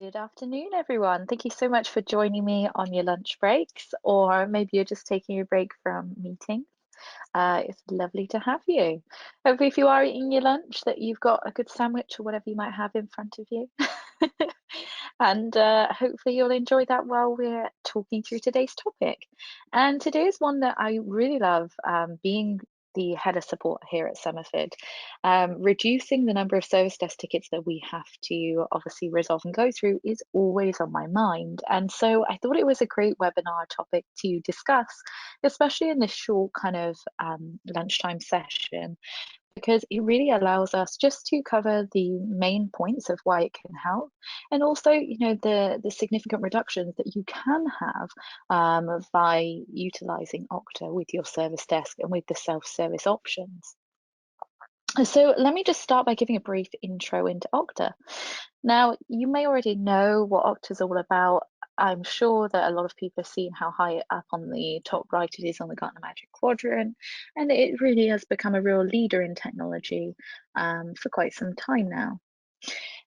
Good afternoon, everyone. Thank you so much for joining me on your lunch breaks, or maybe you're just taking a break from meetings. It's lovely to have you. Hopefully, if you are eating your lunch, that you've got a good sandwich or whatever you might have in front of you. And hopefully, you'll enjoy that while we're talking through today's topic. And today is one that I really love, being the head of support here at Somerford. Reducing the number of service desk tickets that we have to obviously resolve and go through is always on my mind. And so I thought it was a great webinar topic to discuss, especially in this short kind of lunchtime session, because it really allows us just to cover the main points of why it can help, and also, the significant reductions that you can have by utilizing Okta with your service desk and with the self-service options. So let me just start by giving a brief intro into Okta. Now, you may already know what Okta is all about. I'm sure that a lot of people have seen how high up on the top right it is on the Gartner Magic Quadrant, and it really has become a real leader in technology for quite some time now.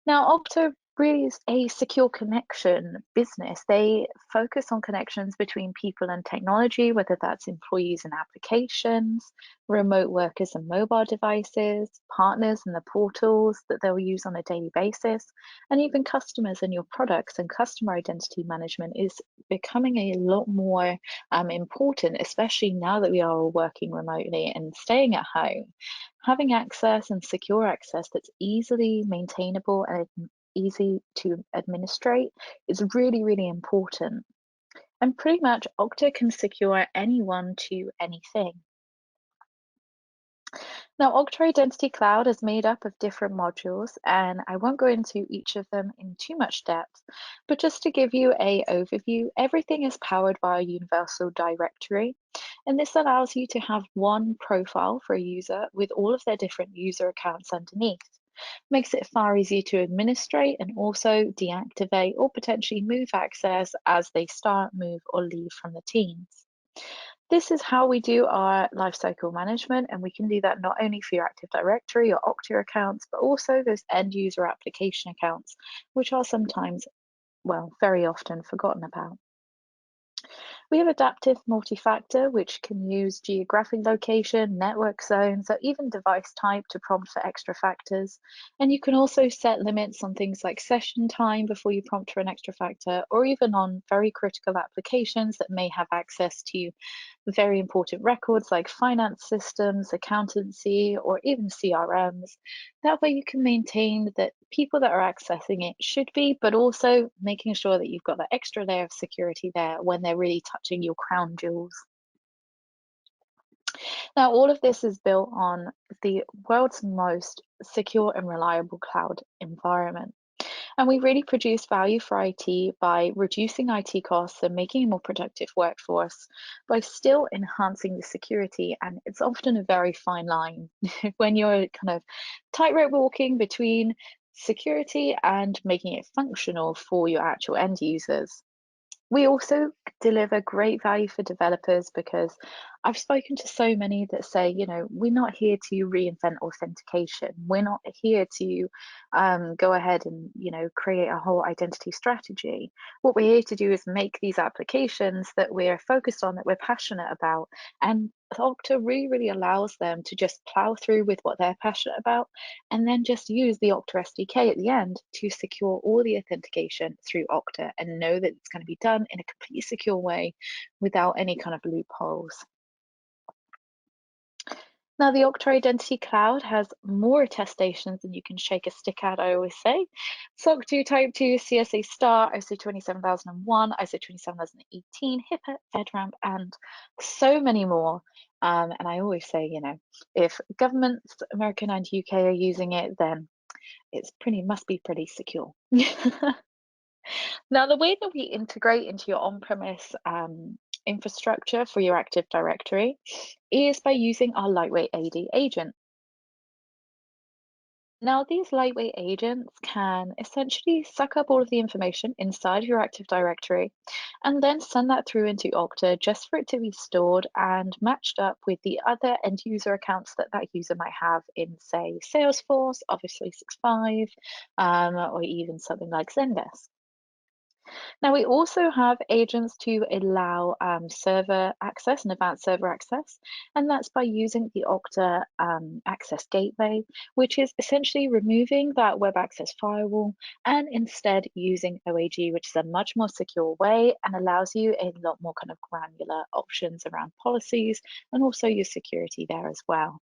Now, Okta really is a secure connection business. They focus on connections between people and technology, whether that's employees and applications, remote workers and mobile devices, partners and the portals that they'll use on a daily basis, and even customers and your products. And customer identity management is becoming a lot more important, especially now that we are all working remotely and staying at home. Having access and secure access that's easily maintainable and easy to administrate is really, really important. And pretty much Okta can secure anyone to anything. Now, Okta Identity Cloud is made up of different modules, and I won't go into each of them in too much depth, but just to give you a overview, everything is powered by a universal directory, and this allows you to have one profile for a user with all of their different user accounts underneath. Makes it far easier to administrate and also deactivate or potentially move access as they start, move, or leave from the teams. This is how we do our lifecycle management, and we can do that not only for your Active Directory or Okta accounts, but also those end user application accounts, which are sometimes, well, very often forgotten about. We have adaptive multi-factor, which can use geographic location, network zones, or even device type to prompt for extra factors. And you can also set limits on things like session time before you prompt for an extra factor, or even on very critical applications that may have access to very important records like finance systems, accountancy, or even CRMs. That way you can maintain that people that are accessing it should be, but also making sure that you've got that extra layer of security there when they're really touching your crown jewels. Now, all of this is built on the world's most secure and reliable cloud environment. And we really produce value for IT by reducing IT costs and making a more productive workforce by still enhancing the security. And it's often a very fine line when you're kind of tightrope walking between security and making it functional for your actual end users. We also deliver great value for developers because I've spoken to so many that say, we're not here to reinvent authentication. We're not here to go ahead and, create a whole identity strategy. What we're here to do is make these applications that we're focused on, that we're passionate about. And Okta really, really allows them to just plow through with what they're passionate about and then just use the Okta SDK at the end to secure all the authentication through Okta and know that it's going to be done in a completely secure way without any kind of loopholes. Now, the Okta Identity Cloud has more attestations than you can shake a stick at, I always say. SOC 2 Type 2, CSA Star, ISO 27001, ISO 27018, HIPAA, FedRAMP, and so many more. And I always say, if governments, American and UK, are using it, then it's must be pretty secure. Now, the way that we integrate into your on-premise infrastructure for your Active Directory is by using our lightweight AD agent. Now, these lightweight agents can essentially suck up all of the information inside your Active Directory and then send that through into Okta just for it to be stored and matched up with the other end user accounts that that user might have in, say, Salesforce, Office 365, or even something like Zendesk. Now, we also have agents to allow server access and advanced server access, and that's by using the Okta Access Gateway, which is essentially removing that web access firewall and instead using OAG, which is a much more secure way and allows you a lot more kind of granular options around policies and also your security there as well.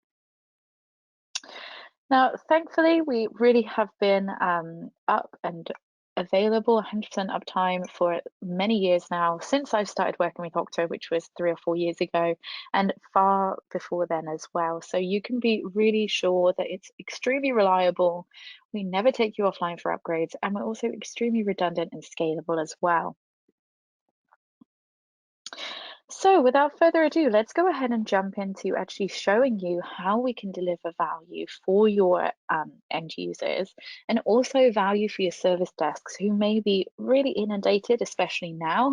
Now, thankfully, we really have been up and available 100% uptime for many years now, since I've started working with Okta, which was 3 or 4 years ago, and far before then as well. So you can be really sure that it's extremely reliable. We never take you offline for upgrades, and we're also extremely redundant and scalable as well. So, without further ado, let's go ahead and jump into actually showing you how we can deliver value for your end users and also value for your service desks who may be really inundated, especially now,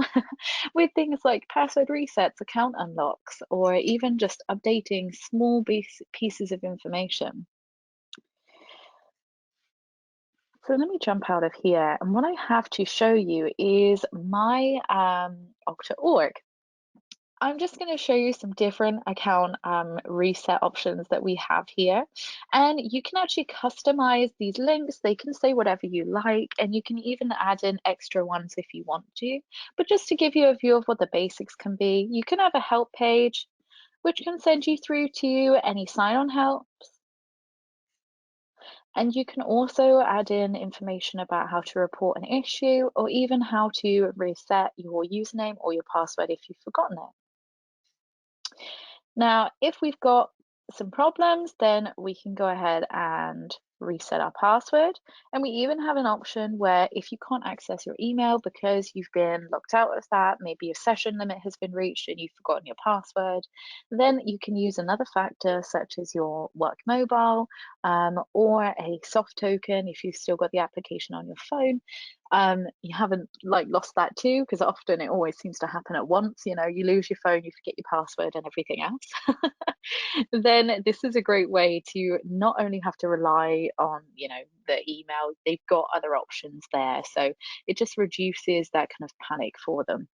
with things like password resets, account unlocks, or even just updating small pieces of information. So let me jump out of here. And what I have to show you is my Okta org. I'm just going to show you some different account reset options that we have here. And you can actually customize these links. They can say whatever you like, and you can even add in extra ones if you want to. But just to give you a view of what the basics can be, you can have a help page, which can send you through to any sign-on helps. And you can also add in information about how to report an issue or even how to reset your username or your password if you've forgotten it. Now, if we've got some problems, then we can go ahead and reset our password. And we even have an option where if you can't access your email because you've been locked out of that, maybe your session limit has been reached and you've forgotten your password, then you can use another factor such as your work mobile or a soft token if you've still got the application on your phone. You haven't like lost that too, because often it always seems to happen at once. You know, you lose your phone, you forget your password and everything else. Then this is a great way to not only have to rely on, the email, they've got other options there. So it just reduces that kind of panic for them.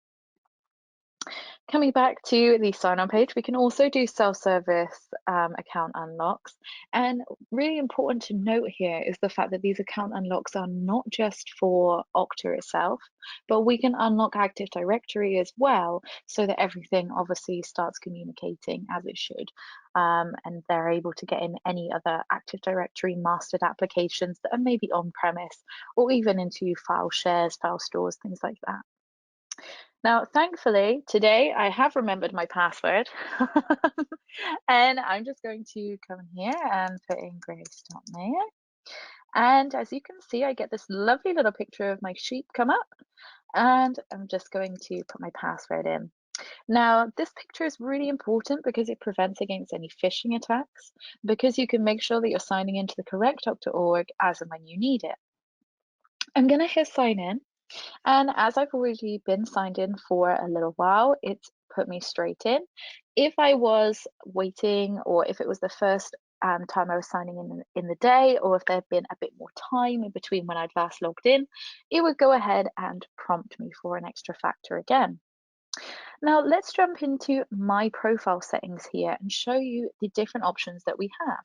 Coming back to the sign-on page, we can also do self-service account unlocks. And really important to note here is the fact that these account unlocks are not just for Okta itself, but we can unlock Active Directory as well, so that everything obviously starts communicating as it should. And they're able to get in any other Active Directory mastered applications that are maybe on-premise or even into file shares, file stores, things like that. Now, thankfully, today I have remembered my password. And I'm just going to come here and put in Grace.Maher. And as you can see, I get this lovely little picture of my sheep come up. And I'm just going to put my password in. Now, this picture is really important because it prevents against any phishing attacks, because you can make sure that you're signing into the correct Okta.org as and when you need it. I'm going to hit sign in. And as I've already been signed in for a little while, it's put me straight in. If I was waiting, or if it was the first time I was signing in the day, or if there had been a bit more time in between when I'd last logged in, it would go ahead and prompt me for an extra factor again. Now let's jump into my profile settings here and show you the different options that we have.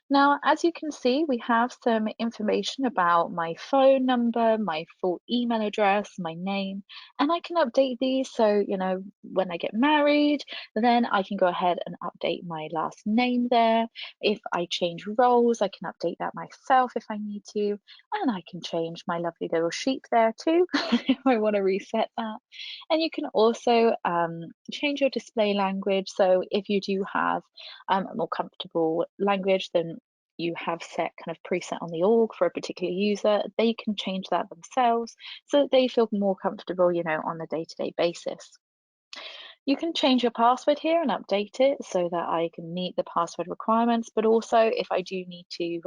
Now, as you can see, we have some information about my phone number, my full email address, my name, and I can update these. So, when I get married, then I can go ahead and update my last name there. If I change roles, I can update that myself if I need to. And I can change my lovely little sheep there too, if I want to reset that. And you can also change your display language. So if you do have a more comfortable language than you have set kind of preset on the org for a particular user, they can change that themselves so that they feel more comfortable, on a day-to-day basis. You can change your password here and update it so that I can meet the password requirements, but also if I do need to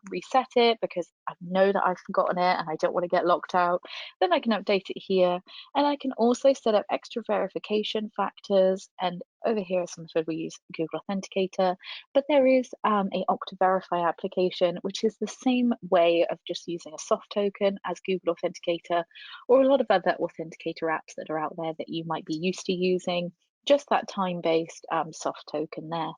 reset it because I know that I've forgotten it and I don't want to get locked out, then I can update it here. And I can also set up extra verification factors and over here at Somerford, we use Google Authenticator, but there is a Okta Verify application, which is the same way of just using a soft token as Google Authenticator, or a lot of other authenticator apps that are out there that you might be used to using, just that time-based soft token there.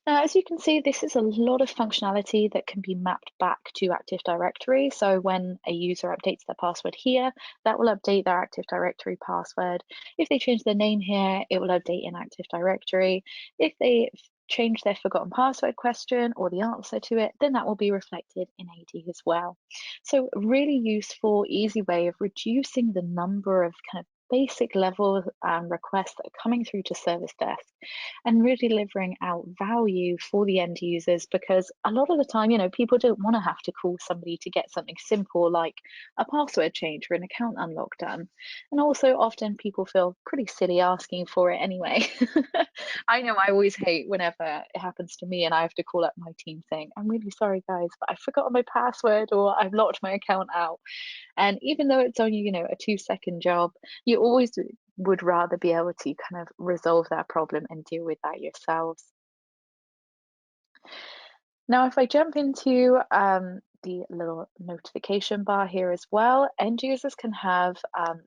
Now, as you can see, this is a lot of functionality that can be mapped back to Active Directory. So when a user updates their password here, that will update their Active Directory password. If they change their name here, it will update in Active Directory. If they change their forgotten password question or the answer to it, then that will be reflected in AD as well. So a really useful, easy way of reducing the number of kind of basic level requests that are coming through to service desk and really delivering out value for the end users, because a lot of the time, people don't want to have to call somebody to get something simple like a password change or an account unlock done. And also often people feel pretty silly asking for it anyway. I know I always hate whenever it happens to me and I have to call up my team saying, I'm really sorry guys, but I forgot my password or I've locked my account out. And even though it's only, a 2-second job, you always would rather be able to kind of resolve that problem and deal with that yourselves. Now, if I jump into the little notification bar here as well, end users can have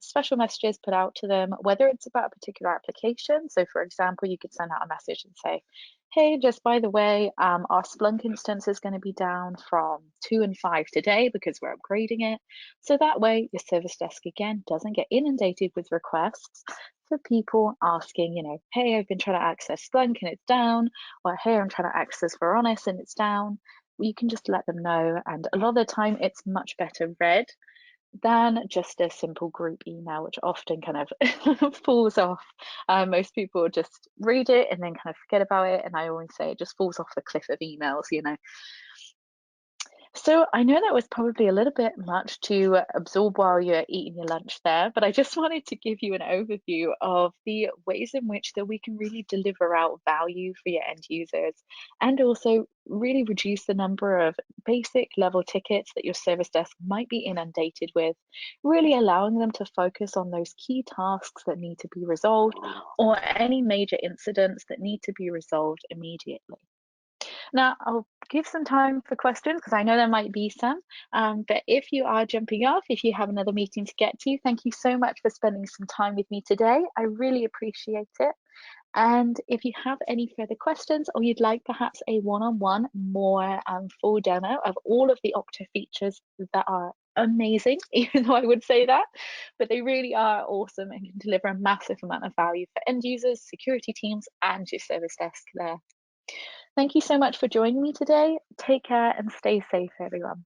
special messages put out to them, whether it's about a particular application. So for example, you could send out a message and say, hey, just by the way, our Splunk instance is going to be down from 2 and 5 today because we're upgrading it. So that way your service desk again doesn't get inundated with requests for people asking, hey, I've been trying to access Splunk and it's down, or hey, I'm trying to access Varonis and it's down. You can just let them know, and a lot of the time it's much better read than just a simple group email, which often kind of falls off. Most people just read it and then kind of forget about it, and I always say it just falls off the cliff of emails. So I know that was probably a little bit much to absorb while you're eating your lunch there, but I just wanted to give you an overview of the ways in which that we can really deliver out value for your end users, and also really reduce the number of basic level tickets that your service desk might be inundated with, really allowing them to focus on those key tasks that need to be resolved or any major incidents that need to be resolved immediately. Now, I'll give some time for questions because I know there might be some. But if you are jumping off, if you have another meeting to get to, thank you so much for spending some time with me today. I really appreciate it. And if you have any further questions, or you'd like perhaps a one-on-one more full demo of all of the Okta features that are amazing, even though I would say that, but they really are awesome and can deliver a massive amount of value for end users, security teams, and your service desk there. Thank you so much for joining me today. Take care and stay safe, everyone.